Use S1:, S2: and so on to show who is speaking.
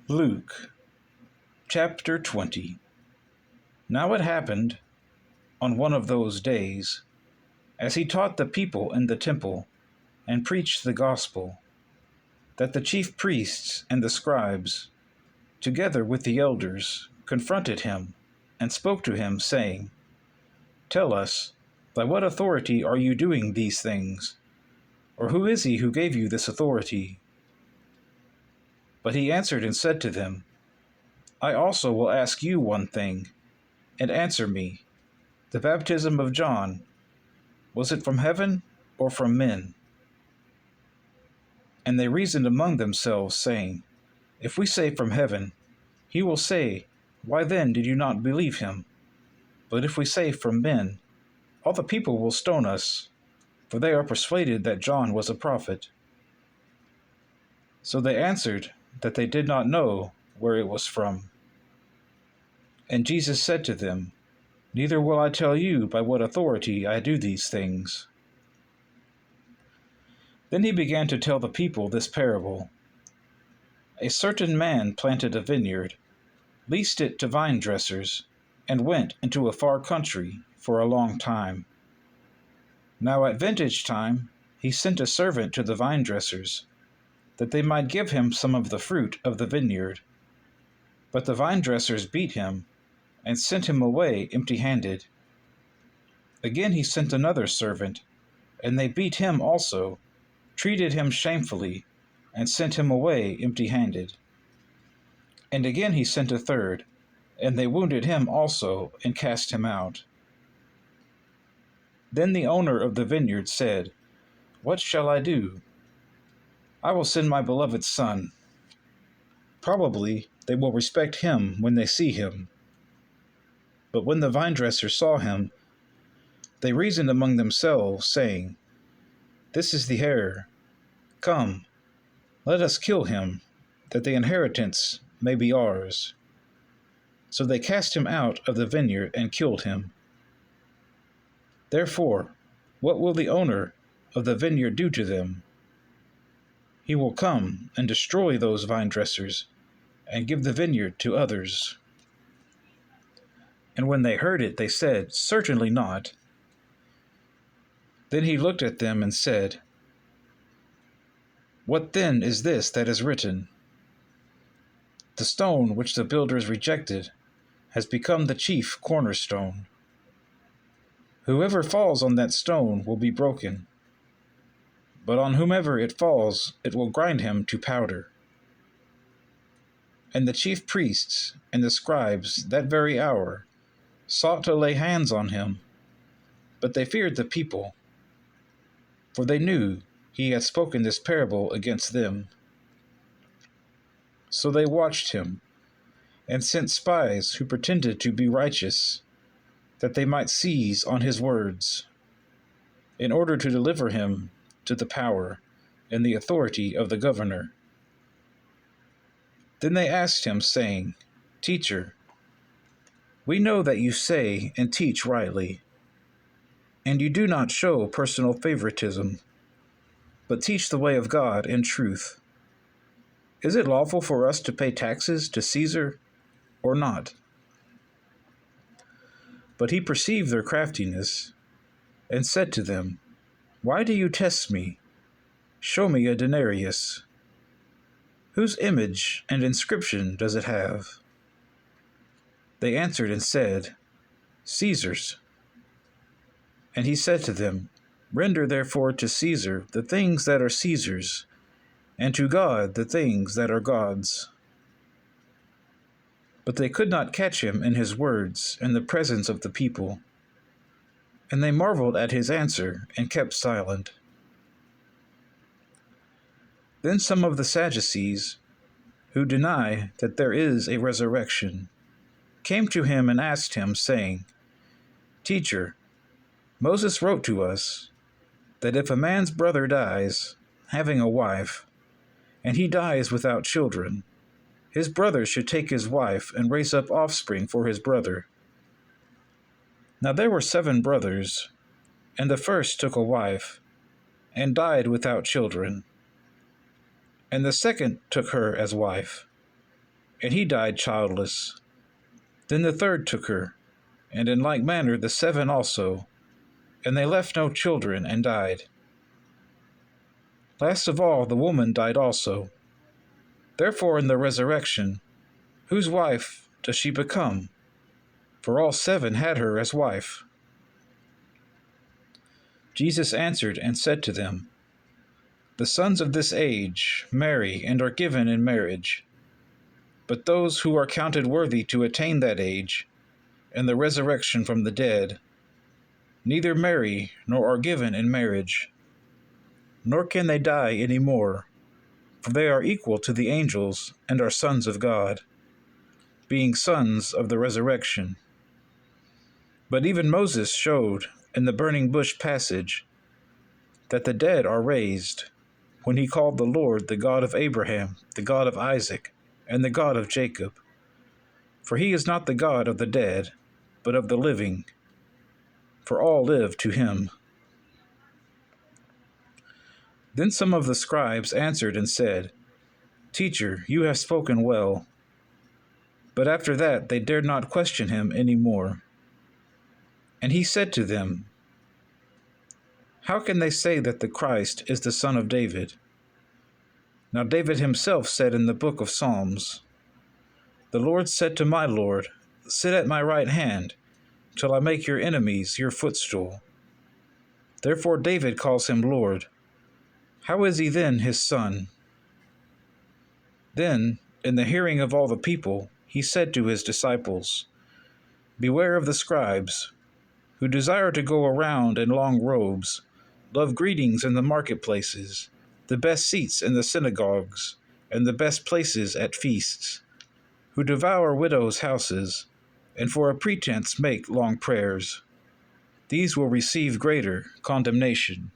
S1: Luke chapter 20. Now it happened on one of those days, as he taught the people in the temple and preached the gospel, that the chief priests and the scribes, together with the elders, confronted him and spoke to him, saying, "Tell us, by what authority are you doing these things? Or who is he who gave you this authority?" But he answered and said to them, "I also will ask you one thing, and answer me. The baptism of John, was it from heaven or from men?" And they reasoned among themselves, saying, "If we say from heaven, he will say, Why then did you not believe him? But if we say from men, all the people will stone us, for they are persuaded that John was a prophet." So they answered that they did not know where it was from. And Jesus said to them, "Neither will I tell you by what authority I do these things." Then he began to tell the people this parable. A certain man planted a vineyard, leased it to vine dressers, and went into a far country for a long time. Now at vintage time he sent a servant to the vine dressers, that they might give him some of the fruit of the vineyard. But the vine dressers beat him, and sent him away empty-handed. Again he sent another servant, and they beat him also, treated him shamefully, and sent him away empty-handed. And again he sent a third, and they wounded him also, and cast him out. Then the owner of the vineyard said, "What shall I do? I will send my beloved son. Probably they will respect him when they see him." But when the vine dressers saw him, they reasoned among themselves, saying, "This is the heir. Come, let us kill him, that the inheritance may be ours." So they cast him out of the vineyard and killed him. Therefore, what will the owner of the vineyard do to them? He will come and destroy those vine dressers, and give the vineyard to others. And when they heard it, they said, "Certainly not." Then he looked at them and said, "What then is this that is written? The stone which the builders rejected has become the chief cornerstone. Whoever falls on that stone will be broken, but on whomever it falls, it will grind him to powder." And the chief priests and the scribes that very hour sought to lay hands on him, but they feared the people, for they knew he had spoken this parable against them. So they watched him, and sent spies who pretended to be righteous, that they might seize on his words, in order to deliver him to the power and the authority of the governor. Then they asked him, saying, "Teacher, we know that you say and teach rightly, and you do not show personal favoritism, but teach the way of God in truth. Is it lawful for us to pay taxes to Caesar or not?" But he perceived their craftiness, and said to them, "Why do you test me? Show me a denarius. Whose image and inscription does it have?" They answered and said, "Caesar's." And he said to them, "Render therefore to Caesar the things that are Caesar's, and to God the things that are God's." But they could not catch him in his words in the presence of the people. And they marveled at his answer, and kept silent. Then some of the Sadducees, who deny that there is a resurrection, came to him and asked him, saying, "Teacher, Moses wrote to us that if a man's brother dies, having a wife, and he dies without children, his brother should take his wife and raise up offspring for his brother. Now there were 7 brothers, and the first took a wife, and died without children. And the second took her as wife, and he died childless. Then the third took her, and in like manner the 7 also, and they left no children, and died. Last of all the woman died also. Therefore in the resurrection, whose wife does she become? For all 7 had her as wife. Jesus answered and said to them, The sons of this age marry and are given in marriage. But those who are counted worthy to attain that age, and the resurrection from the dead, neither marry nor are given in marriage, nor can they die any more, for they are equal to the angels and are sons of God, being sons of the resurrection. But even Moses showed in the burning bush passage that the dead are raised, when he called the Lord the God of Abraham, the God of Isaac, and the God of Jacob. For he is not the God of the dead, but of the living, for all live to him. Then some of the scribes answered and said, Teacher, you have spoken well. But after that they dared not question him any more. And he said to them, How can they say that the Christ is the son of David? Now David himself said in the book of Psalms, The Lord said to my Lord, Sit at my right hand, till I make your enemies your footstool. Therefore David calls him Lord. How is he then his son? Then, in the hearing of all the people, he said to his disciples, Beware of the scribes, who desire to go around in long robes, love greetings in the marketplaces, the best seats in the synagogues, and the best places at feasts, who devour widows' houses, and for a pretense make long prayers. These will receive greater condemnation.